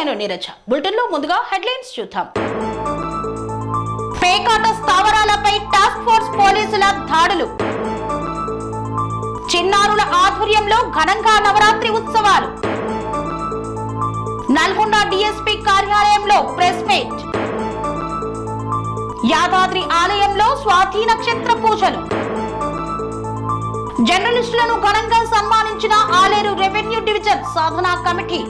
నేను నీరజ. బులెటిన్ లో ముందుగా హెడ్లైన్స్ చూద్దాం. పేకాట స్థావరాలపై టాస్క్ ఫోర్స్ పోలీసుల దాడులు. చిన్నారుల ఆధ్వర్యంలో ఘనంగా నవరాత్రి ఉత్సవాలు. నల్గొండ డిఎస్పీ కార్యాలయంలో ప్రెస్ మీట్. యాదాద్రి ఆలయంలో స్వాతి నక్షత్ర పూజలు. జర్నలిస్టులను ఘనంగా సన్మానించిన ఆలేరు రెవెన్యూ డివిజన్ సాధనా కమిటీ.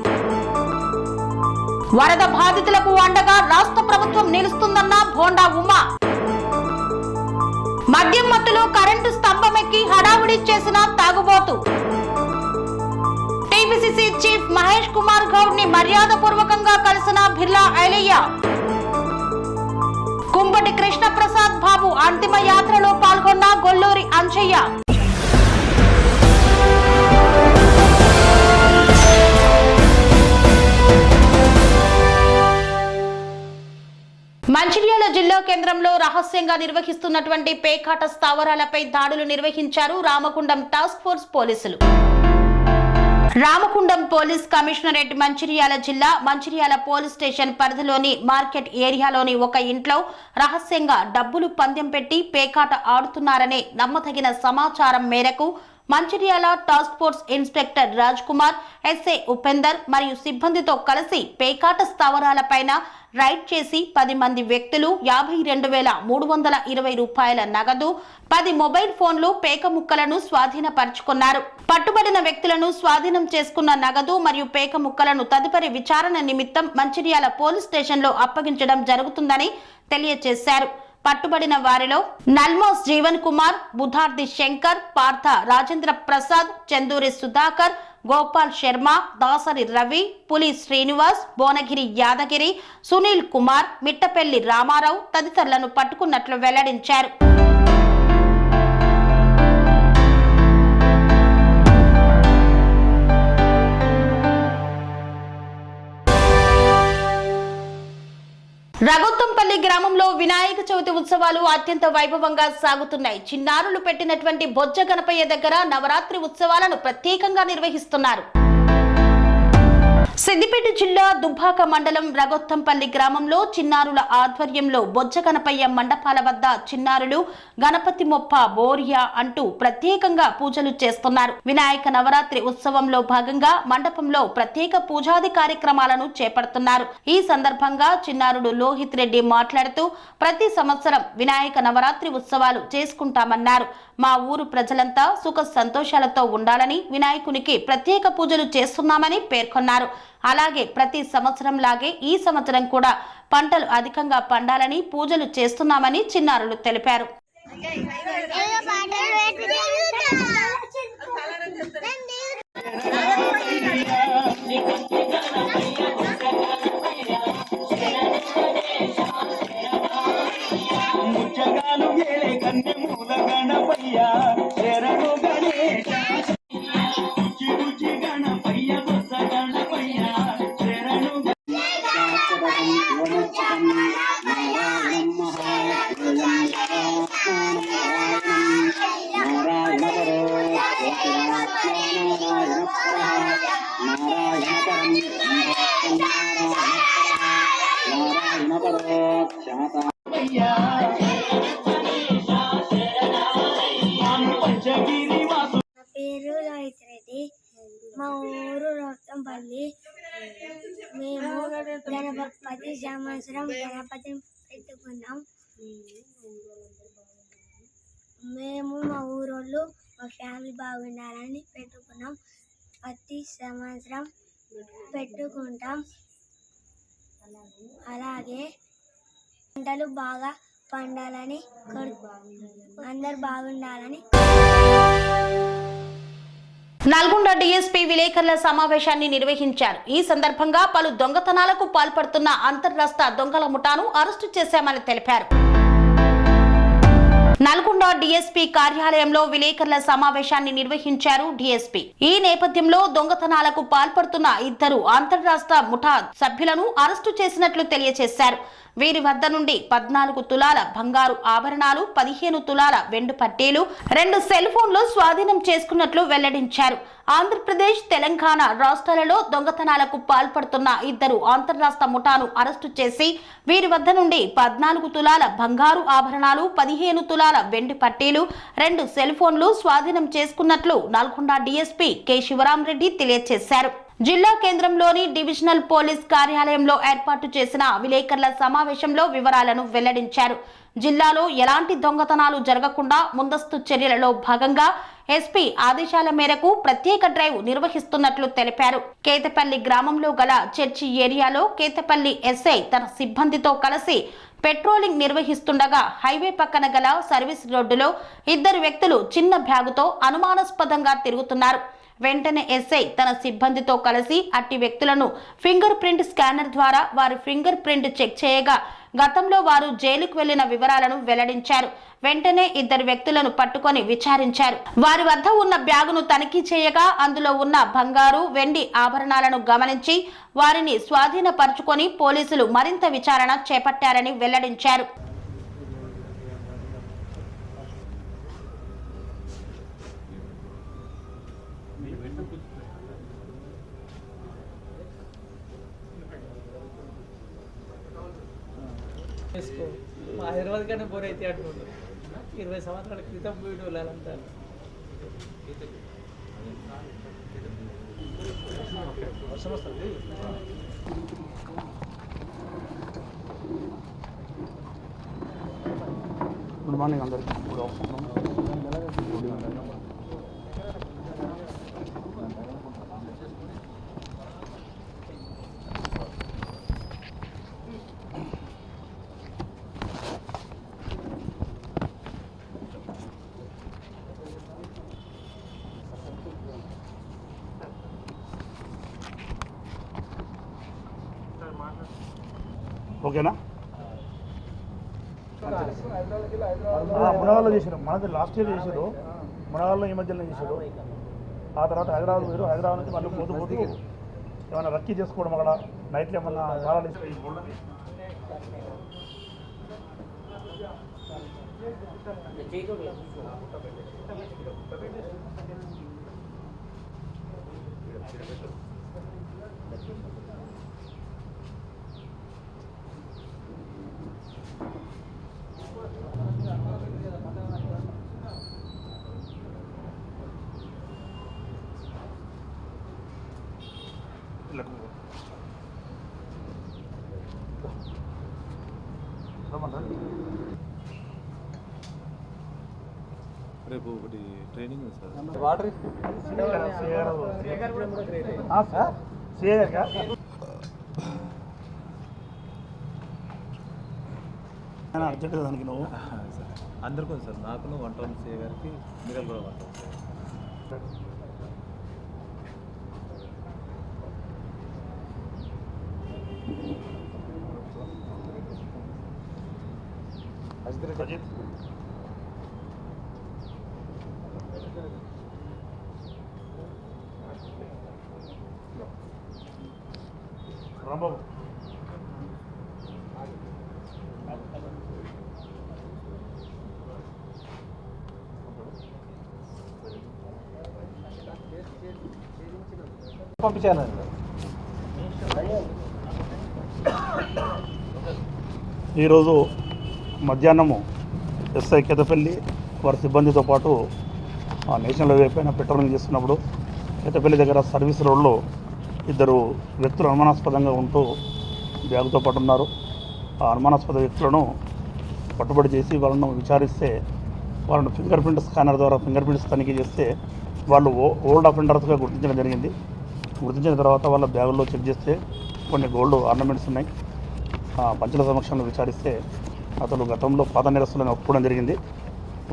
వరద బాధితులకు అండగా రాష్ట్ర ప్రభుత్వం నిలుస్తుందన్న బోండా ఉమా. మద్యం మత్తులో కరెంటు స్తంభమెక్కి హడావుడి చేసిన తాగుబోతు. టీపీసీసీ చీఫ్ మహేష్ కుమార్ గౌడ్ ని మర్యాదపూర్వకంగా కలిసిన బిర్లా ఐలయ్య. కుంబటి కృష్ణ ప్రసాద్ బాబు అంతిమ యాత్రలో పాల్గొన్న గొల్లూరి అంజయ్య. మంచిర్యాల జిల్లా కేంద్రంలో రహస్యంగా నిర్వహిస్తున్నటువంటి పేకాట స్థావరాలపై దాడులు నిర్వహించారు రామగుండం టాస్క్ ఫోర్స్ పోలీసులు. రామగుండం పోలీస్ కమిషనరేట్ మంచిర్యాల జిల్లా మంచిర్యాల పోలీస్ స్టేషన్ పరిధిలోని మార్కెట్ ఏరియాలోని ఒక ఇంట్లో రహస్యంగా డబ్బులు పందెం పెట్టి పేకాట ఆడుతున్నారనే నమ్మదగిన సమాచారం మేరకు Mancherial task force inspector Raj Kumar, SI Upender మరియు సిబ్బందితో కలిసి పేకాట స్థావరాలపైన రైడ్ చేసి 10 మంది వ్యక్తులు 52,320 రూపాయల నగదు, 10 మొబైల్ ఫోన్లు, పేక ముక్కలను స్వాధీనపరుచుకున్నారు. పట్టుబడిన వ్యక్తులను స్వాధీనం చేసుకున్న నగదు మరియు పేక ముక్కలను తదుపరి విచారణ నిమిత్తం మంచిర్యాల పోలీస్ స్టేషన్లో అప్పగించడం జరుగుతుందని తెలియజేశారు. పట్టుబడిన వారిలో నల్మోస్ జీవన్ కుమార్, బుధార్ది శంకర్, పార్థ రాజేంద్ర ప్రసాద్, చందూరి సుధాకర్, గోపాల్ శర్మ, దాసరి రవి, పులి శ్రీనివాస్, భువనగిరి యాదగిరి, సునీల్ కుమార్, మిట్టపల్లి రామారావు తదితరులను పట్టుకున్నట్లు వెల్లడించారు. రఘోత్తంపల్లి గ్రామంలో వినాయక చవితి ఉత్సవాలు అత్యంత వైభవంగా సాగుతున్నాయి. చిన్నారులు పెట్టినటువంటి బొజ్జ గణపయ్య దగ్గర నవరాత్రి ఉత్సవాలను ప్రత్యేకంగా నిర్వహిస్తున్నారు. సిద్దిపేట జిల్లా దుబ్బాక మండలం రఘోత్తంపల్లి గ్రామంలో చిన్నారుల ఆధ్వర్యంలో బొజ్జ గణపయ్య మండపాల వద్ద చిన్నారులు గణపతి మొప్ప బోరియా అంటూ ప్రత్యేకంగా పూజలు చేస్తున్నారు. వినాయక నవరాత్రి ఉత్సవంలో భాగంగా మండపంలో ప్రత్యేక పూజాది కార్యక్రమాలను చేపడుతున్నారు. ఈ సందర్భంగా చిన్నారుడు లోహిత్ రెడ్డి మాట్లాడుతూ ప్రతి సంవత్సరం వినాయక నవరాత్రి ఉత్సవాలు చేసుకుంటామన్నారు. మా ఊరు ప్రజలంతా సుఖ సంతోషాలతో ఉండాలని వినాయకునికి ప్రత్యేక పూజలు చేస్తున్నామని పేర్కొన్నారు. అలాగే ప్రతి సంవత్సరం లాగే ఈ సంవత్సరం కూడా పంటలు అధికంగా పండాలని పూజలు చేస్తున్నామని చిన్నారులు తెలిపారు. పేరు లోహిత్ రెడ్డి. మా ఊరు రఘోత్తంపల్లి. మేము ప్రతి సంవత్సరం గణపతిని పెట్టుకున్నాం. మేము మా ఊరోళ్ళు మా ఫ్యామిలీ బాగుండాలని పెట్టుకున్నాం. ప్రతి సంవత్సరం పెట్టుకుంటాం. అలాగే పంటలు బాగా పండాలని, అందరు బాగుండాలని. నల్గొండ డిఎస్పీ విలేకరుల సమావేశాన్ని నిర్వహించారు. ఈ సందర్భంగా పలు దొంగతనాలకు పాల్పడుతున్న అంతర్రాష్ట్ర దొంగల ముఠాను అరెస్టు చేశామని తెలిపారు. నల్గొండ డిఎస్పీ కార్యాలయంలో విలేకరుల సమావేశాన్ని నిర్వహించారు డిఎస్పీ. ఈ నేపథ్యంలో దొంగతనాలకు పాల్పడుతున్న 2 అంతర్రాష్ట్ర ముఠా సభ్యులను అరెస్టు చేసినట్లు తెలియజేశారు. వీరి వద్ద నుండి 14 తులాల బంగారు ఆభరణాలు, 15 తులాల వెండి పట్టీలు, 2 సెల్ ఫోన్లు స్వాధీనం చేసుకున్నట్లు వెల్లడించారు. ఆంధ్రప్రదేశ్, తెలంగాణ రాష్ట్రాలలో దొంగతనాలకు పాల్పడుతున్న 2 అంతర్రాష్ట్ర ముఠాను అరెస్టు చేసి వీరి వద్ద నుండి 14 తులాల బంగారు ఆభరణాలు, 15 తులాల వెండి పట్టీలు, 2 సెల్ ఫోన్లు స్వాధీనం చేసుకున్నట్లు నల్గొండ డీఎస్పీ కె శివరామరెడ్డి తెలియజేశారు. జిల్లా కేంద్రంలోని డివిజనల్ పోలీస్ కార్యాలయంలో ఏర్పాటు చేసిన విలేకరుల సమావేశంలో వివరాలను వెల్లడించారు. జిల్లాలో ఎలాంటి దొంగతనాలు జరగకుండా ముందస్తు చర్యలలో భాగంగా ఎస్పీ ఆదేశాల మేరకు ప్రత్యేక డ్రైవ్ నిర్వహిస్తున్నట్లు తెలిపారు. కేతపల్లి గ్రామంలో గల చర్చి ఏరియాలో కేతపల్లి ఎస్ఐ తన సిబ్బందితో కలిసి పెట్రోలింగ్ నిర్వహిస్తుండగా హైవే పక్కన గల సర్వీస్ రోడ్డులో 2 వ్యక్తులు చిన్న బ్యాగుతో అనుమానాస్పదంగా తిరుగుతున్నారు. వెంటనే ఎస్ఐ తన సిబ్బందితో కలిసి అట్టి వ్యక్తులను ఫింగర్ ప్రింట్ స్కానర్ ద్వారా వారి ఫింగర్ ప్రింట్ చెక్ చేయగా గతంలో వారు జైలుకు వెళ్లిన వివరాలను వెల్లడించారు. వెంటనే 2 వ్యక్తులను పట్టుకొని విచారించారు. వారి వద్ద ఉన్న బ్యాగును తనిఖీ చేయగా అందులో ఉన్న బంగారు, వెండి ఆభరణాలను గమనించి వారిని స్వాధీనపరుచుకొని పోలీసులు మరింత విచారణ చేపట్టారని వెల్లడించారు. మా హైదరాబాద్ కానీ బోర్ అయితే అంటుండ్రు 20 సంవత్సరాల క్రితం వీడియోలు అంతా గుడ్ మార్నింగ్ అందరికీ. ఓకేనా? మునగాల్లో చేశారు, మనది లాస్ట్ ఇయర్ చేశారు. మునగాల్లో ఈ మధ్యలో చేశారు. ఆ తర్వాత హైదరాబాద్ పోయారు. హైదరాబాద్ నుంచి మళ్ళీ పోతూ ఏమైనా రక్కీ చేసుకోవడం అక్కడ నైట్లో ఏమన్నా తాళాలు రేపు ఒకటి ట్రైనింగ్ ఉంది సార్. వాటర్ అర్జెంట్ దానికి నువ్వు అందరికీ ఉంది సార్. నాకును 1 టౌన్ సిఏ గారికి మిరల్ కూడా 1 టౌన్. అజిత్ రాంబాబు పంపించాను. ఈరోజు మధ్యాహ్నము ఎస్ఐ కేతపల్లి వారి సిబ్బందితో పాటు నేషనల్ హైవే పైన పెట్రోలింగ్ చేస్తున్నప్పుడు కేతపల్లి దగ్గర సర్వీస్ రోడ్లో 2 వ్యక్తులు అనుమానాస్పదంగా ఉంటూ బ్యాగుతో పాటు ఉన్నారు. ఆ అనుమానాస్పద వ్యక్తులను పట్టుబడి చేసి వాళ్ళను విచారిస్తే వాళ్ళను ఫింగర్ ప్రింట్ స్కానర్ ద్వారా ఫింగర్ ప్రింట్స్ తనిఖీ చేస్తే వాళ్ళు ఓల్డ్ అఫెండర్స్గా గుర్తించడం జరిగింది. గుర్తించిన తర్వాత వాళ్ళ బ్యాగుల్లో చెక్ చేస్తే కొన్ని గోల్డ్ ఆర్నమెంట్స్ ఉన్నాయి. పంచుల సమక్షంలో విచారిస్తే అతను గతంలో పాత నేరస్తులను ఒప్పుకోవడం జరిగింది.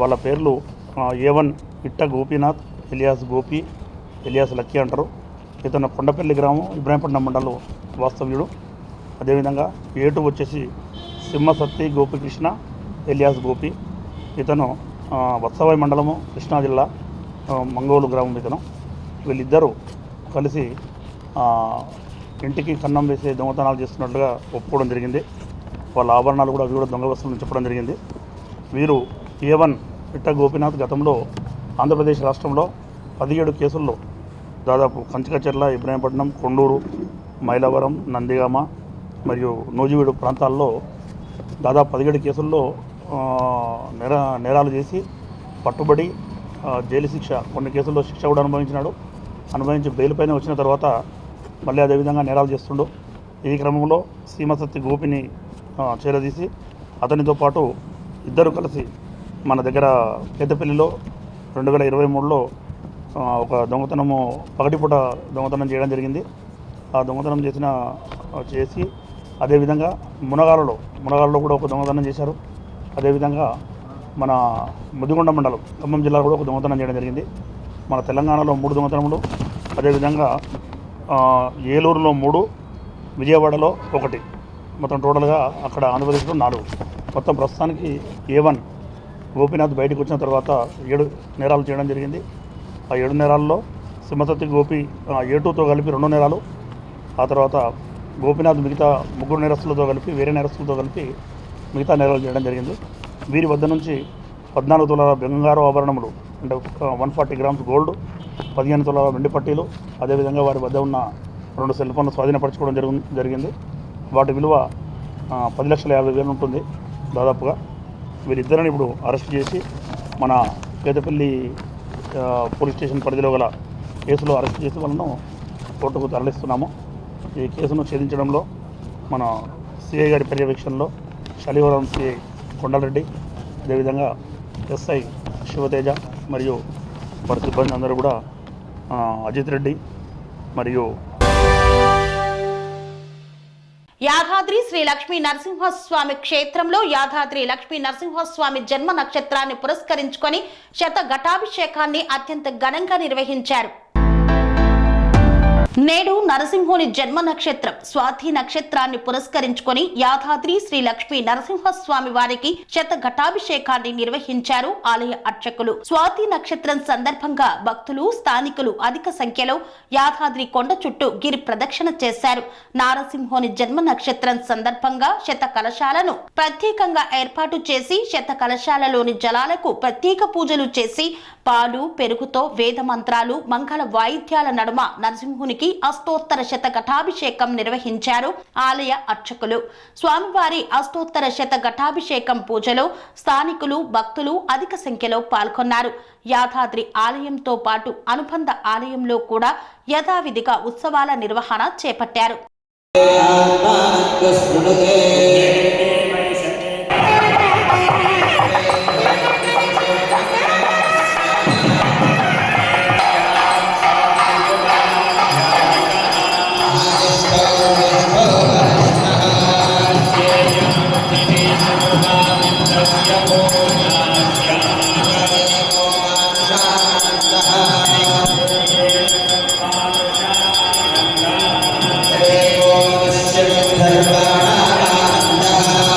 వాళ్ళ పేర్లు A1 ఇట్ట Gopinath, alias Gopi, alias lucky అంటారు. ఇతను కొండపల్లి గ్రామం, ఇబ్రాహీంపట్నం మండలం వాస్తవ్యుడు. అదేవిధంగా A2 వచ్చేసి సింహసత్తి గోపికృష్ణ, ఎలియాస్ గోపి. ఇతను వత్సవాయి మండలము, కృష్ణా జిల్లా, మంగోలు గ్రామం ఇతను. వీళ్ళిద్దరూ కలిసి ఇంటికి కన్నం వేసే దొంగతనాలు చేస్తున్నట్లుగా ఒప్పుకోవడం జరిగింది. వాళ్ళ ఆభరణాలు కూడా అవి కూడా దొంగ వస్తువులను చెప్పడం జరిగింది. వీరు A1 పిట్ట గోపీనాథ్ గతంలో ఆంధ్రప్రదేశ్ రాష్ట్రంలో 17 కేసుల్లో దాదాపు కంచికచర్ల, ఇబ్రాహీంపట్నం, కొండూరు, మైలవరం, నందిగామ మరియు నూజివీడు ప్రాంతాల్లో దాదాపు 17 కేసుల్లో నేరాలు చేసి పట్టుబడి జైలు శిక్ష, కొన్ని కేసుల్లో శిక్ష కూడా అనుభవించి బెయిల్ పైన వచ్చిన తర్వాత మళ్ళీ అదేవిధంగా నేరాలు చేస్తుండు. ఈ క్రమంలో సీమసత్తి గోపిని చేరదీసి అతనితో పాటు ఇద్దరు కలిసి మన దగ్గర కేతపల్లిలో 2023లో ఒక దొంగతనము పగటిపూట దొంగతనం చేయడం జరిగింది. ఆ దొంగతనం చేసి అదేవిధంగా మునగాలలో కూడా ఒక దొంగతనం చేశారు. అదేవిధంగా మన ముదిగొండ మండలం ఖమ్మం జిల్లాలో కూడా ఒక దొంగతనం చేయడం జరిగింది. మన తెలంగాణలో 3 దొంగతనములు, అదేవిధంగా ఏలూరులో 3, విజయవాడలో 1, మొత్తం టోటల్గా అక్కడ ఆంధ్రప్రదేశ్లో 4. మొత్తం ప్రస్తుతానికి A1 గోపీనాథ్ బయటకు వచ్చిన తర్వాత 7 నేరాలు చేయడం జరిగింది. ఆ 7 నేరాల్లో సింహసత్తి గోపి A2తో కలిపి 2 నేరాలు, ఆ తర్వాత గోపీనాథ్ మిగతా 3 నేరస్తులతో కలిపి వేరే నేరస్తులతో కలిపి మిగతా నేరాలు చేయడం జరిగింది. వీరి వద్ద నుంచి 14 తులాల బంగారు ఆభరణములు అంటే 140 గ్రామ్స్ గోల్డ్, 15 తులాల వెండి పట్టీలు, అదేవిధంగా వారి వద్ద ఉన్న 2 సెల్ ఫోన్లు స్వాధీనపరచుకోవడం జరిగింది. వాటి విలువ 10,50,000 ఉంటుంది దాదాపుగా. వీరిద్దరిని ఇప్పుడు అరెస్ట్ చేసి మన కేతపల్లి పోలీస్ స్టేషన్ పరిధిలో గల కేసులో అరెస్ట్ చేసి వాళ్ళను కోర్టుకు తరలిస్తున్నాము. ఈ కేసును ఛేదించడంలో మన సిఐ గారి పర్యవేక్షణలో శనివారం సిఐ కొండలరెడ్డి, అదేవిధంగా ఎస్ఐ శివతేజ మరియు వారి సిబ్బంది అందరూ కూడా అజిత్ రెడ్డి మరియు యాదాద్రి శ్రీ లక్ష్మీ నరసింహస్వామి క్షేత్రంలో యాదాద్రి లక్ష్మీ నరసింహస్వామి జన్మ నక్షత్రాన్ని పురస్కరించుకొని శతఘటాభిషేకాన్ని అత్యంత ఘనంగా నిర్వహించారు. నేడు నరసింహుని జన్మ నక్షత్రం స్వాతి నక్షత్రాన్ని పురస్కరించుకొని యాదాద్రి శ్రీ లక్ష్మీ నరసింహస్వామి వారికి శతఘటాభిషేకాన్ని నిర్వహించారు ఆలయ అర్చకులు. స్వాతి నక్షత్రం సందర్భంగా భక్తులు, స్థానికులు అధిక సంఖ్యలో యాదాద్రి కొండ చుట్టూ గిరి ప్రదక్షిణ చేశారు. నారసింహుని జన్మ నక్షత్రం సందర్భంగా శత కలశాలను ప్రత్యేకంగా ఏర్పాటు చేసి శత కలశాలలోని జలాలకు ప్రత్యేక పూజలు చేసి పాలు, పెరుగుతో వేద మంత్రాలు, మంగళ వాయిద్యాల నడుమ నరసింహునికి అష్టోత్తర శతఘటాభిషేకం నిర్వహించారు ఆలయ అర్చకులు. స్వామివారి అష్టోత్తర శతఘటాభిషేకం పూజలో స్థానికులు, భక్తులు అధిక సంఖ్యలో పాల్గొన్నారు. యాదాద్రి ఆలయంతో పాటు అనుబంధ ఆలయంలో కూడా యథావిధిగా ఉత్సవాల నిర్వహణ చేపట్టారు. Sarvana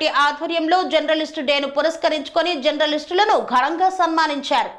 కమిటీ ఆధ్వర్యంలో జర్నలిస్టు డేను పురస్కరించుకొని జర్నలిస్టులను ఘనంగా సన్మానించారు.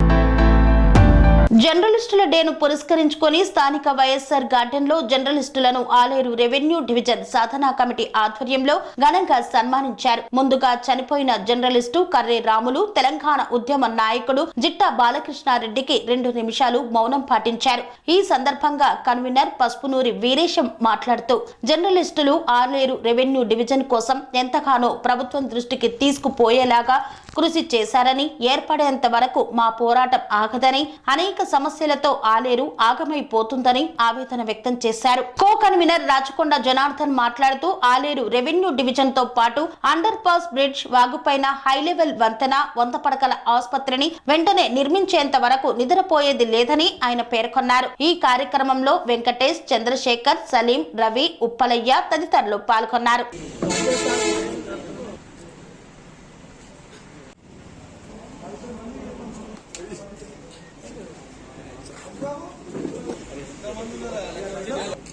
జర్నలిస్టుల డేను పురస్కరించుకొని స్థానిక వైఎస్ఆర్ గార్డెన్ లో జర్నలిస్టులను ఆలేరు రెవెన్యూ డివిజన్ సాధనా కమిటీ ఆధ్వర్యంలో ఘనంగా సన్మానించారు. ముందుగా చనిపోయిన జర్నలిస్టు కర్రే రాములు తెలంగాణ ఉద్యమ నాయకుడు జిట్టా బాలకృష్ణారెడ్డికి 2 నిమిషాలు మౌనం పాటించారు. ఈ సందర్భంగా కన్వీనర్ పసుపునూరి వీరేశం మాట్లాడుతూ జర్నలిస్టులు ఆలేరు రెవెన్యూ డివిజన్ కోసం ఎంతగానో ప్రభుత్వం దృష్టికి తీసుకుపోయేలాగా కృషి చేశారని, ఏర్పడేంత వరకు మా పోరాటం ఆగదని, అనేక సమస్యలతో ఆలేరు ఆగమైపోతుందని ఆవేదన వ్యక్తం చేశారు. కో కన్వీనర్ రాచకొండ జనార్దన్ మాట్లాడుతూ ఆలేరు రెవెన్యూ డివిజన్ తో పాటు అండర్ పాస్ బ్రిడ్జ్, వాగుపైన హై లెవెల్ వంతెన, 100 పడకల ఆసుపత్రిని వెంటనే నిర్మించేంత వరకు నిద్రపోయేది లేదని ఆయన పేర్కొన్నారు. ఈ కార్యక్రమంలో వెంకటేష్, చంద్రశేఖర్, సలీం, రవి, ఉప్పలయ్య తదితరులు పాల్గొన్నారు.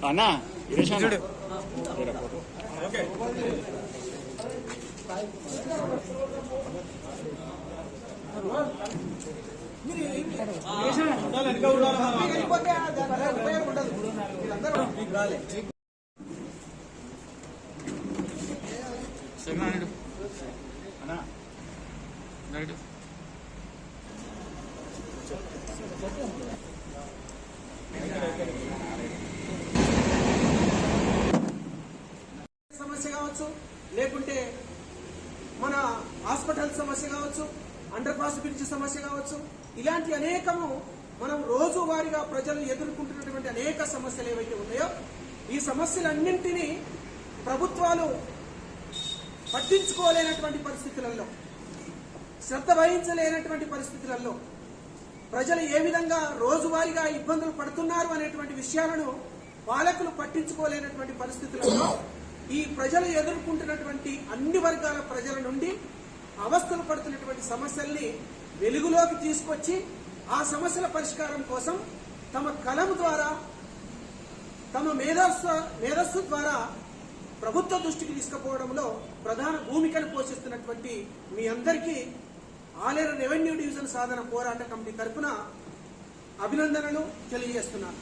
అన్నా చూడు సమస్య కావచ్చు, లేకుంటే మన హాస్పిటల్ సమస్య కావచ్చు, అండర్ పాస్ బ్రిడ్జ్ సమస్య కావచ్చు, ఇలాంటి అనేకము మనం రోజువారీగా ప్రజలు ఎదుర్కొంటున్నటువంటి అనేక సమస్యలు ఏవైతే ఉన్నాయో ఈ సమస్యలన్నింటినీ ప్రభుత్వాలు పట్టించుకోలేనటువంటి పరిస్థితులలో, శ్రద్ధ వహించలేనటువంటి పరిస్థితులలో ప్రజలు ఏ విధంగా రోజువారీగా ఇబ్బందులు పడుతున్నారు అనేటువంటి విషయాలను పాలకులు పట్టించుకోలేనటువంటి పరిస్థితులలో ఈ ప్రజలు ఎదుర్కొంటున్నటువంటి అన్ని వర్గాల ప్రజల నుండి అవస్థలు పడుతున్నటువంటి సమస్యల్ని వెలుగులోకి తీసుకొచ్చి ఆ సమస్యల పరిష్కారం కోసం తమ కలం ద్వారా, తమ మేధస్సు ద్వారా ప్రభుత్వ దృష్టికి తీసుకుపోవడంలో ప్రధాన భూమికను పోషిస్తున్నటువంటి మీ అందరికీ ఆలేరు రెవెన్యూ డివిజన్ సాధన పోరాట కమిటీ తరఫున అభినందనలు తెలియజేస్తున్నాను.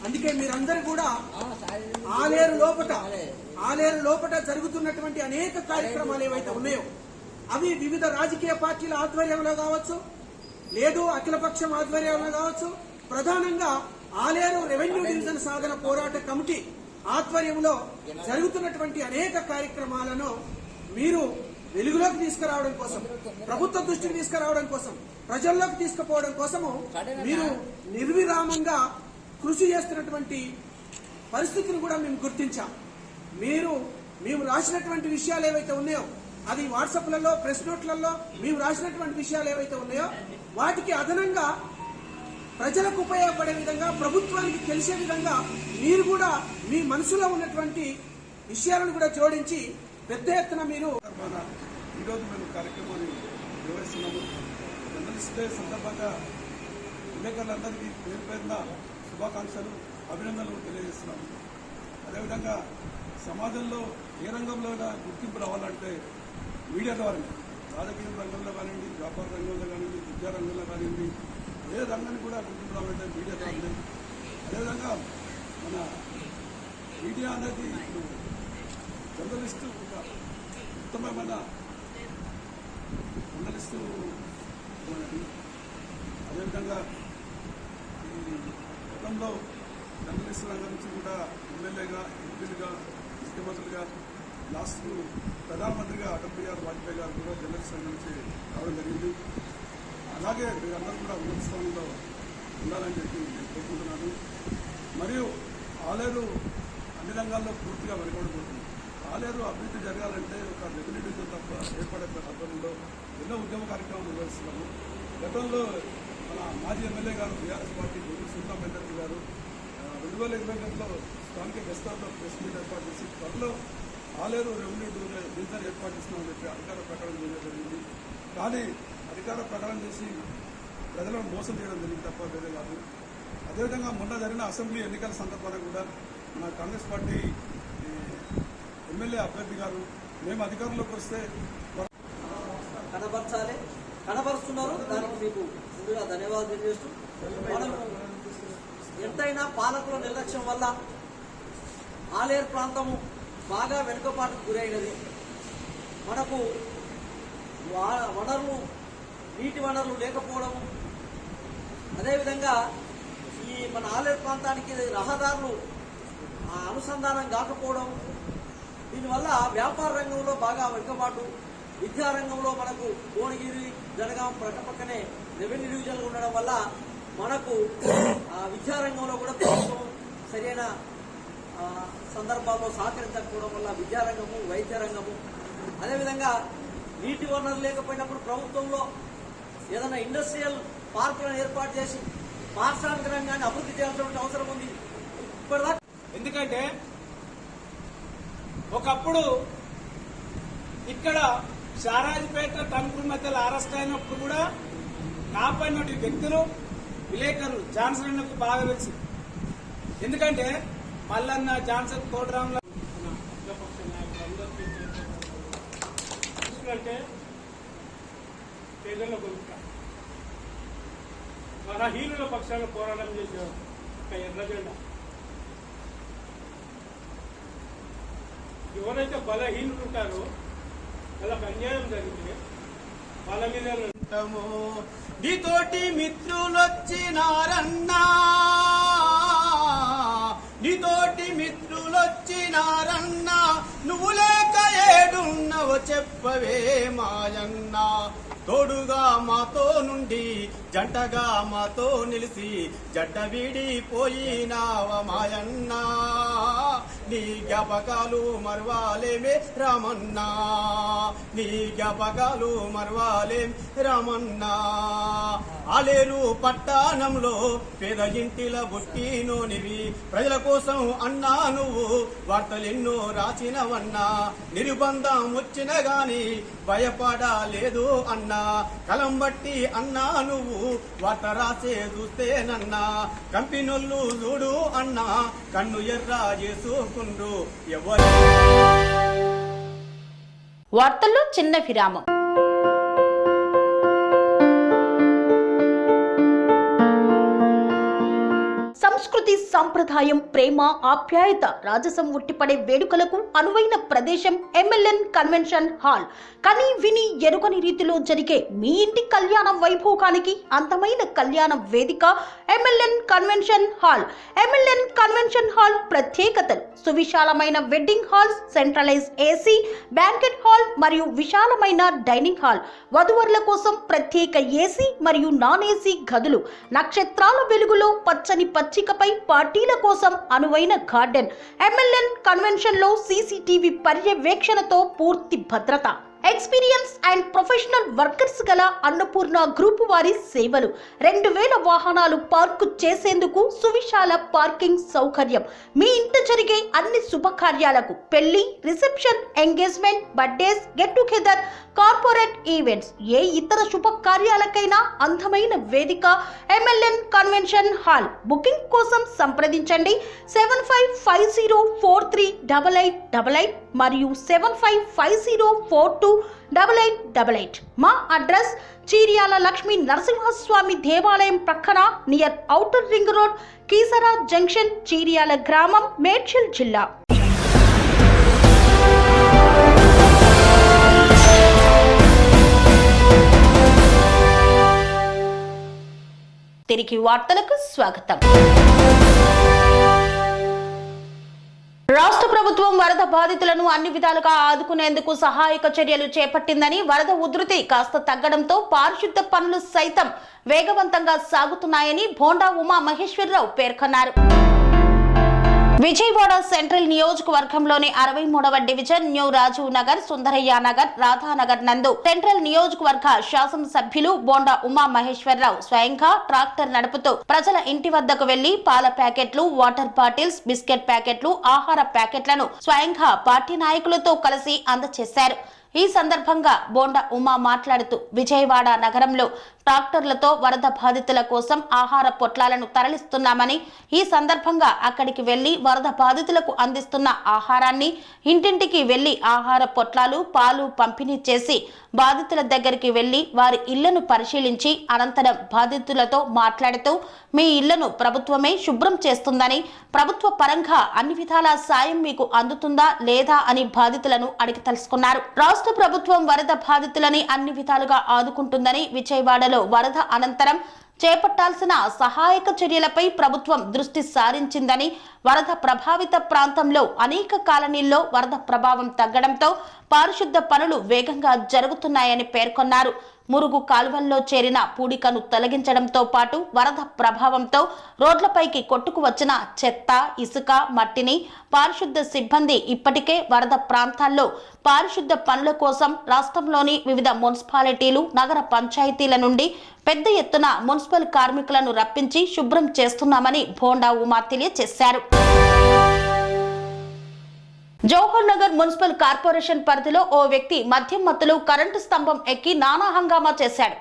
అందుకే మీరందరూ కూడా ఆలేరు లోపట జరుగుతున్నటువంటి అనేక కార్యక్రమాలు ఏవైతే ఉన్నాయో అవి వివిధ రాజకీయ పార్టీల ఆధ్వర్యంలో కావచ్చు, లేదు అఖిలపక్షం ఆధ్వర్యంలో కావచ్చు, ప్రధానంగా ఆలేరు రెవెన్యూ డివిజన్ సాధన పోరాట కమిటీ ఆధ్వర్యంలో జరుగుతున్నటువంటి అనేక కార్యక్రమాలను మీరు వెలుగులోకి తీసుకురావడం కోసం, ప్రభుత్వ దృష్టికి తీసుకురావడం కోసం, ప్రజల్లోకి తీసుకుపోవడం కోసము మీరు నిర్విరామంగా కృషి చేస్తున్నటువంటి పరిస్థితిని కూడా మేము గుర్తించాం. మేము రాసినటువంటి విషయాలు ఏవైతే ఉన్నాయో అది వాట్సాప్లలో, ప్రెస్ నోట్లలో మేము రాసినటువంటి విషయాలు ఏవైతే ఉన్నాయో వాటికి అదనంగా ప్రజలకు ఉపయోగపడే విధంగా, ప్రభుత్వానికి తెలిసే విధంగా మీరు కూడా మీ మనసులో ఉన్నటువంటి విషయాలను కూడా జోడించి పెద్ద ఎత్తున మీరు ఈరోజు మేము కార్యక్రమాన్ని నిర్వహిస్తున్నాము. జర్నలిస్ట్ డే సందర్భంగా విలేకరులందరికీ పేరు పేరున శుభాకాంక్షలు, అభినందనలు తెలియజేస్తున్నాము. అదేవిధంగా సమాజంలో ఏ రంగంలో గుర్తింపు రావాలంటే మీడియా ద్వారానే, రాజకీయ రంగంలో కానివ్వండి, వ్యాపార రంగంలో కానివ్వండి, విద్యా రంగంలో కానివ్వండి, ఏ రంగాన్ని కూడా గుర్తింపు రావాలంటే మీడియా ద్వారానే. అదేవిధంగా మన మీడియా అనేది ఇప్పుడు జర్నలిస్టు ఒక ఉత్తమమైన జర్నలిస్టు ఉన్నది. అదేవిధంగా ఈ గతంలో జర్నలిస్టు రంగం నుంచి కూడా ఎమ్మెల్యేగా, ఎంపీలుగా, ముఖ్యమంత్రులుగా, లాస్ట్ ప్రధానమంత్రిగా అటల్ బిహారీ వాజ్పేయి గారు కూడా జర్నలిస్ట్ రంగం నుంచి రావడం జరిగింది. అలాగే మీరందరూ కూడా ఉన్నత స్థానంలో ఉండాలని చెప్పి నేను కోరుకుంటున్నాను. మరియు ఆలేరు అన్ని రంగాల్లో పూర్తిగా వెనుకబడిపోతుంది. ఆలేరు అభివృద్ధి జరగాలంటే ఒక రెవెన్యూ డివిజన్ తప్ప ఏర్పడే ఆధ్వర్యంలో ఎన్నో ఉద్యమ కార్యక్రమాలు నిర్వహిస్తున్నాము. గతంలో మన మాజీ ఎమ్మెల్యే గారు, బీఆర్ఎస్ పార్టీ సుల్తాన్ బెందర్జీ గారు 2022లో స్థానిక గెస్ట్ హౌస్లో ప్రెస్ మీట్ ఏర్పాటు చేసి త్వరలో ఆలేరు రెవెన్యూ డివిజన్ ఏర్పాటు చేస్తున్నామని చెప్పి అధికార ప్రకటన చేయడం జరిగింది. కానీ అధికార ప్రకటన చేసి ప్రజలను మోసం చేయడం జరిగింది తప్ప వేరే కాదు. అదేవిధంగా మొన్న జరిగిన అసెంబ్లీ ఎన్నికల సందర్భంగా కూడా మన కాంగ్రెస్ పార్టీ ఎమ్మెల్యే అభ్యర్థి గారు మేము అధికారంలోకి వస్తే కనబరచాలి, కనబరుస్తున్నారు. దానికి మీకు ముందుగా ధన్యవాదాలు తెలియజేస్తూ, మనము ఎంతైనా పాలకుల నిర్లక్ష్యం వల్ల ఆలేరు ప్రాంతము బాగా వెనుకబాటుకు గురైనది. మనకు వనరులు, నీటి వనరులు లేకపోవడము, అదేవిధంగా ఈ మన ఆలేరు ప్రాంతానికి రహదారులు అనుసంధానం కాకపోవడం, దీనివల్ల వ్యాపార రంగంలో బాగా వెనుకబాటు, విద్యారంగంలో మనకు భువనగిరి, జనగాం పక్కనే రెవెన్యూ డివిజన్లు ఉండడం వల్ల మనకు విద్యారంగంలో కూడా ప్రభుత్వం సరైన సందర్భాల్లో సహకరించకపోవడం వల్ల విద్యారంగము, వైద్య రంగము, అదేవిధంగా నీటి వనరులు లేకపోయినప్పుడు ప్రభుత్వంలో ఏదైనా ఇండస్ట్రియల్ పార్కులను ఏర్పాటు చేసి పారిశ్రామిక రంగాన్ని అభివృద్ధి చేయాల్సిన అవసరం ఉంది. ఇప్పటిదాకా ఎందుకంటే ఒకప్పుడు ఇక్కడ షారాజ్పేట టంకుల మధ్యలో అరెస్ట్ అయినప్పుడు కూడా కాపాడినటువంటి వ్యక్తులు విలేకరులు జాన్సన్ అన్నకు బాగా తెలుసు. ఎందుకంటే మల్లన్న, జాన్సన్, కోటరాముల అంటే పేదల గొంతుక, బలహీనుల పక్షాన పోరాటం చేసే ఒక ఎర్రజెండా. ఎవరైతే బలహీనులు ఉంటారో వాళ్ళకి అన్యాయం జరిగితే వాళ్ళ మీద ఉంటాము. నీతోటి మిత్రులొచ్చినారన్నా, నీతోటి మిత్రులొచ్చినారన్నా, నువ్వు లేక ఏడున్నవో చెప్పవే మాయన్నా. తోడుగా మాతో నుండి జంటగా మాతో నిలిసి జంట వీడిపోయినావ మాయన్నా. నీ జ్ఞాపకాలు మరవాలేమే రామన్నా, నీ జ్ఞాపకాలు మరవాలేం రామన్నా. ఆలేరు పట్టణంలో పేద ఇంటిల బుట్టినోనివి, ప్రజల కోసం అన్నా నువ్వు వార్తలెన్నో రాసినవన్నా. నిర్బంధం వచ్చిన గాని భయపడలేదు అన్నా, కలం బట్టి అన్నా నువ్వు వార్త రాసే చూస్తేనన్నా. కంపెనీళ్ళు చూడు అన్నా, కన్ను ఎర్ర చేసుకుండ్రు ఎవరు. వార్తల్లో చిన్న విరామం. సంస్కృతి, సంప్రదాయం, ప్రేమ, ఆప్యాయత, రాజసం ఉట్టిపడే వేడుకలకు అనువైన ప్రదేశం MLN కన్వెన్షన్ హాల్. కని విని ఎరుగని రీతిలో జరిగే మీ ఇంటి కళ్యాణ వైభోగానికి అందమైన కళ్యాణ వేదిక MLN convention hall. MLN convention hall ప్రత్యేకతలు: సువిశాలమైన wedding halls, centralise AC, banquet hall మరియు విశాలమైన డైనింగ్ హాల్. వధువరుల కోసం ప్రత్యేక AC మరియు నాన్ AC గదులు. నక్షత్రాల వెలుగులో పచ్చని పచ్చికపై పార్టీల కోసం అనువైన గార్డెన్. MLN కన్వెన్షన్ లో CCTV పర్యవేక్షణతో పూర్తి భద్రత. ఎక్స్పీరియన్స్ అండ్ ప్రొఫెషనల్ వర్కర్స్ గల అన్నపూర్ణ గ్రూప్ వారి సేవలు. 2000 వాహనాలు పార్కు చేసేందుకు సువిశాల పార్కింగ్ సౌకర్యం. మీ ఇంట జరిగే అన్ని శుభకార్యాలకు, పెళ్లి, reception, engagement, birthdays, get together, corporate events, ఏ ఇతర శుభకార్యాలకైనా అందమైన వేదిక MLN కన్వెన్షన్ హాల్. బుకింగ్ కోసం సంప్రదించండి 7550438888 మరియు 7550428888. మా అడ్రస్ చీర్యాల లక్ష్మీ నరసింహస్వామి దేవాలయం ప్రక్కన, near outer ring road, Keesara junction, Cheeryal గ్రామం, మేడ్చల్ జిల్లా. తిరిగి వార్తలకు స్వాగతం. రాష్ట్ర ప్రభుత్వం వరద బాధితులను అన్ని విధాలుగా ఆదుకునేందుకు సహాయక చర్యలు చేపట్టిందని, వరద ఉధృతి కాస్త తగ్గడంతో పారిశుద్ధ పనులు సైతం వేగవంతంగా సాగుతున్నాయని బోండా ఉమా మహేశ్వరరావు పేర్కొన్నారు. విజయవాడ సెంట్రల్ నియోజకవర్గంలోని 63వ డివిజన్ న్యూ రాజీవ్ నగర్, సుందరయ్య నగర్, రాధానగర్ నందు సెంట్రల్ నియోజకవర్గ శాసనసభ్యులు బోండా ఉమా మహేశ్వరరావు స్వయంగా ట్రాక్టర్ నడుపుతూ ప్రజల ఇంటి వద్దకు వెళ్లి పాల ప్యాకెట్లు, వాటర్ బాటిల్స్, బిస్కెట్ ప్యాకెట్లు, ఆహార ప్యాకెట్లను స్వయంగా పార్టీ నాయకులతో కలిసి అందజేశారు. ఈ సందర్భంగా బోండా ఉమా మాట్లాడుతూ, విజయవాడ నగరంలో ట్రాక్టర్లతో వరద బాధితుల కోసం ఆహార పొట్లాలను తరలిస్తున్నామని, ఈ సందర్భంగా అక్కడికి వెళ్లి వరద బాధితులకు అందిస్తున్న ఆహారాన్ని, ఇంటింటికి వెళ్లి ఆహార పొట్లాలు, పాలు పంపిణీ చేసి బాధితుల దగ్గరికి వెళ్లి వారి ఇళ్లను పరిశీలించి అనంతరం బాధితులతో మాట్లాడుతూ మీ ఇళ్లను ప్రభుత్వమే శుభ్రం చేస్తుందని, ప్రభుత్వ పరంగా అన్ని విధాల సాయం మీకు అందుతుందా లేదా అని బాధితులను అడిగి తెలుసుకున్నారు. రాష్ట్ర ప్రభుత్వం వరద బాధితులని అన్ని విధాలుగా ఆదుకుంటుందని, విజయవాడలో వరద అనంతరం చేపట్టాల్సిన సహాయక చర్యలపై ప్రభుత్వం దృష్టి సారించిందని, వరద ప్రభావిత ప్రాంతంలో అనేక కాలనీల్లో వరద ప్రభావం తగ్గడంతో పారిశుద్ధ పనులు వేగంగా జరుగుతున్నాయని పేర్కొన్నారు. మురుగు కాలువల్లో చేరిన పూడికను తొలగించడంతో పాటు వరద ప్రభావంతో రోడ్లపైకి కొట్టుకు వచ్చిన చెత్త, ఇసుక, మట్టిని పారిశుద్ధ సిబ్బంది ఇప్పటికే వరద ప్రాంతాల్లో పారిశుద్ధ పనుల కోసం రాష్ట్రంలోని వివిధ మున్సిపాలిటీలు, నగర పంచాయతీల నుండి పెద్ద ఎత్తున మున్సిపల్ కార్మికులను రప్పించి శుభ్రం చేస్తున్నామని బోండా ఉమా తెలియజేశారు. జవహర్ నగర్ మున్సిపల్ కార్పొరేషన్ పరిధిలో ఓ వ్యక్తి మద్యం మత్తులో కరెంటు స్తంభం ఎక్కి నానా హంగామా చేశాడు.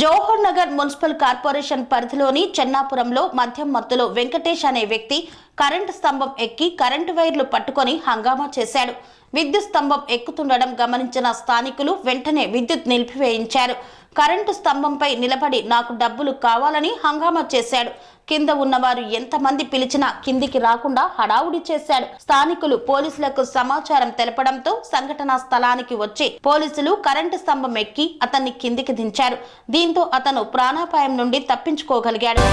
జవహర్ నగర్ మున్సిపల్ కార్పొరేషన్ పరిధిలోని చెన్నాపురంలో మద్యం మత్తులో వెంకటేష్ అనే వ్యక్తి కరెంటు స్తంభం ఎక్కి కరెంటు వైర్లు పట్టుకొని హంగామా చేశాడు. విద్యుత్ స్తంభం ఎక్కుతుండడం గమనించిన స్థానికులు వెంటనే విద్యుత్ నిలిపివేయించారు. కరెంటు స్తంభంపై నిలబడి నాకు డబ్బులు కావాలని హంగామా చేశాడు. కింద ఉన్నవారు ఎంతమంది పిలిచినా కిందికి రాకుండా హడావుడి చేశాడు. స్థానికులు పోలీసులకు సమాచారం తెలపడంతో సంఘటనా స్థలానికి వచ్చి పోలీసులు కరెంటు స్తంభం ఎక్కి అతన్ని కిందికి దించారు. దీంతో అతను ప్రాణాపాయం నుండి తప్పించుకోగలిగాడు.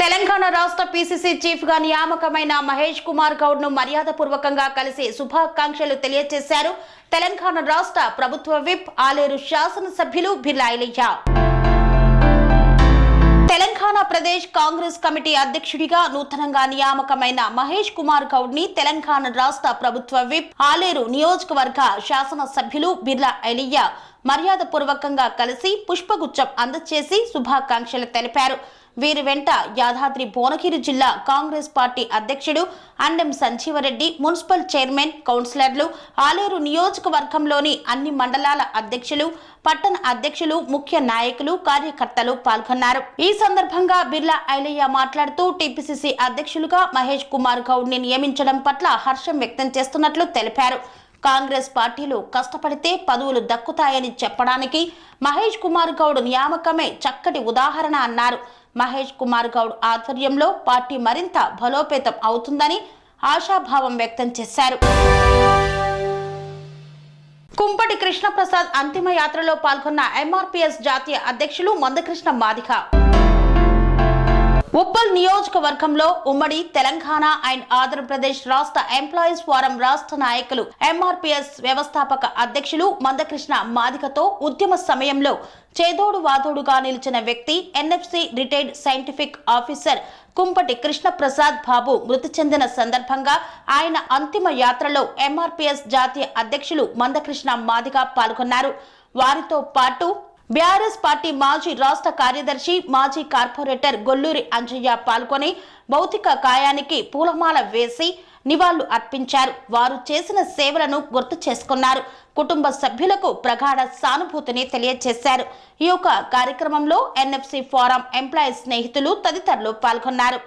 తెలంగాణ రాష్ట్ర పిసిసి చీఫ్ గా నియామకమైన మహేష్ కుమార్ గౌడ్ ను మర్యాదపూర్వకంగా కలిసి శుభాకాంక్షలు తెలియజేశారు తెలంగాణ రాష్ట్ర ప్రభుత్వ విప్ ఆలేరు శాసనసభ్యులు బిర్లా ఐలయ్య. తెలంగాణ ప్రదేశ్ కాంగ్రెస్ కమిటీ అధ్యక్షుడిగా నూతనంగా నియామకమైన మహేష్ కుమార్ గౌడ్ ని తెలంగాణ రాష్ట్ర ప్రభుత్వ విప్ ఆలేరు నియోజకవర్గ శాసనసభ్యులు బిర్లా ఐలయ్య మర్యాదపూర్వకంగా కలిసి పుష్పగుచ్చం అందజేసి శుభాకాంక్షలు తెలిపారు. వీరి వెంట యాదాద్రి భువనగిరి జిల్లా కాంగ్రెస్ పార్టీ అధ్యక్షుడు అండెం సంజీవరెడ్డి, మున్సిపల్ చైర్మన్, కౌన్సిలర్లు, ఆలేరు నియోజకవర్గంలోని అన్ని మండలాల అధ్యక్షులు, పట్టణ అధ్యక్షులు, ముఖ్య నాయకులు, కార్యకర్తలు పాల్గొన్నారు. ఈ సందర్భంగా బిర్లా ఐలయ్య మాట్లాడుతూ టీపీసీసీ అధ్యక్షులుగా మహేష్ కుమార్ గౌడ్ ని నియమించడం పట్ల హర్షం వ్యక్తం చేస్తున్నట్లు తెలిపారు. కాంగ్రెస్ పార్టీలు కష్టపడితే పదవులు దక్కుతాయని చెప్పడానికి మహేష్ కుమార్ గౌడ్ నియామకమే చక్కటి ఉదాహరణ అన్నారు. మహేష్ కుమార్ గౌడ్ ఆధ్వర్యంలో పార్టీ మరింత బలోపేతం అవుతుందని ఆశాభావం వ్యక్తం చేశారు. కుంపటి కృష్ణప్రసాద్ అంతిమ యాత్రలో పాల్గొన్న ఎంఆర్పీఎస్ జాతీయ అధ్యక్షులు మందకృష్ణ మాదిగ. ఉప్పల్ నియోజకవర్గంలో ఉమ్మడి తెలంగాణ అండ్ ఆంధ్రప్రదేశ్ రాష్ట్ర ఎంప్లాయీస్ ఫోరం రాష్ట్ర నాయకులు ఎంఆర్పీఎస్ వ్యవస్థాపక అధ్యక్షులు మందకృష్ణ మాదిగతో ఉద్యమ సమయంలో చేదోడు వాదోడుగా నిలిచిన వ్యక్తి ఎన్ఎఫ్సి రిటైర్డ్ సైంటిఫిక్ ఆఫీసర్ కుంపటి కృష్ణప్రసాద్ బాబు మృతి చెందిన సందర్భంగా ఆయన అంతిమ యాత్రలో ఎంఆర్పీఎస్ జాతీయ అధ్యక్షులు మందకృష్ణ మాదిగ పాల్గొన్నారు. వారితో పాటు బీఆర్ఎస్ పార్టీ మాజీ రాష్ట్ర కార్యదర్శి, మాజీ కార్పొరేటర్ గొల్లూరి అంజయ్య పాల్గొని భౌతిక కాయానికి పూలమాల వేసి నివాళులు అర్పించారు. వారు చేసిన సేవలను గుర్తు చేసుకున్నారు. కుటుంబ సభ్యులకు ప్రగాఢ సానుభూతిని తెలియజేశారు. ఈ యొక్క కార్యక్రమంలో ఎన్ఎఫ్సి ఫోరం ఎంప్లాయీస్ స్నేహితులు తదితరులు పాల్గొన్నారు.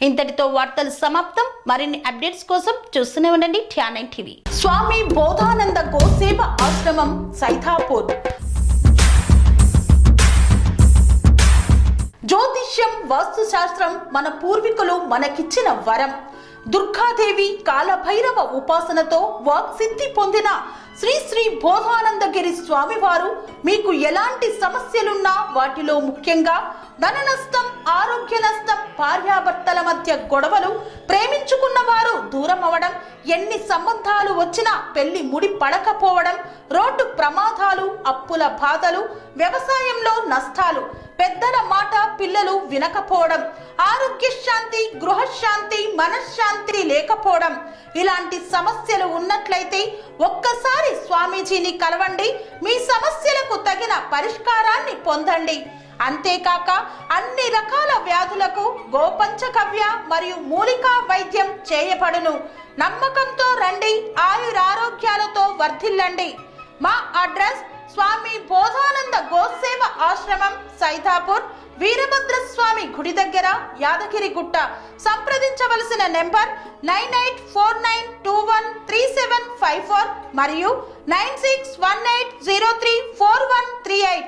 ఇంతటితో వార్తలు సమాప్తం. మరిన్ని అప్డేట్స్ కోసం చూస్తూనే ఉండండి TR9 టీవీ. స్వామి బోధానంద గోసేవ ఆశ్రమం, సైతాపూర్. జ్యోతిష్యం, వాస్తుశాస్త్రం మన పూర్వీకులు మనకిచ్చిన వరం. దుర్గాదేవి, కాలభైరవ ఉపాసనతో వాక్సిద్ధి పొందిన శ్రీ శ్రీ బోధానందగిరి స్వామివారు మీకు ఎలాంటి సమస్యలున్నా, వాటిలో ముఖ్యంగా ధన నష్టం, ఆరోగ్య నష్టం, భార్యాభర్తల మధ్య గొడవలు, ప్రేమించుకున్న వారు దూరం అవడం, ఎన్ని సంబంధాలు వచ్చినా పెళ్లి ముడి పడకపోవడం, రోడ్డు ప్రమాదాలు, అప్పుల బాధలు, వ్యవసాయంలో నష్టాలు, పెద్దల మాట పిల్లలు వినకపోవడం, ఆరోగ్య శాంతి, గృహశాంతి, మనశ్శాంతి లేకపోవడం, ఇలాంటి సమస్యలు ఉన్నట్లయితే ఒక్కసారి స్వామీజీని కలవండి. మీ సమస్యలకు తగిన పరిష్కారాన్ని పొందండి. అంతేకాక అన్ని రకాల వ్యాధులకు గోపంచగవ్య మరియు మూలికా వైద్యం చేయబడును. నమ్మకంతో రండి, ఆయురారోగ్యాలతో వర్ధిల్లండి. మా అడ్రస్ స్వామి బోధానంద గోసేవ ఆశ్రమం, సైదాపూర్, వీరభద్రస్వామి గుడి దగ్గర, యాదగిరిగుట్ట. సంప్రదించవలసిన నెంబర్ 9849213754 మరియు 9618034138.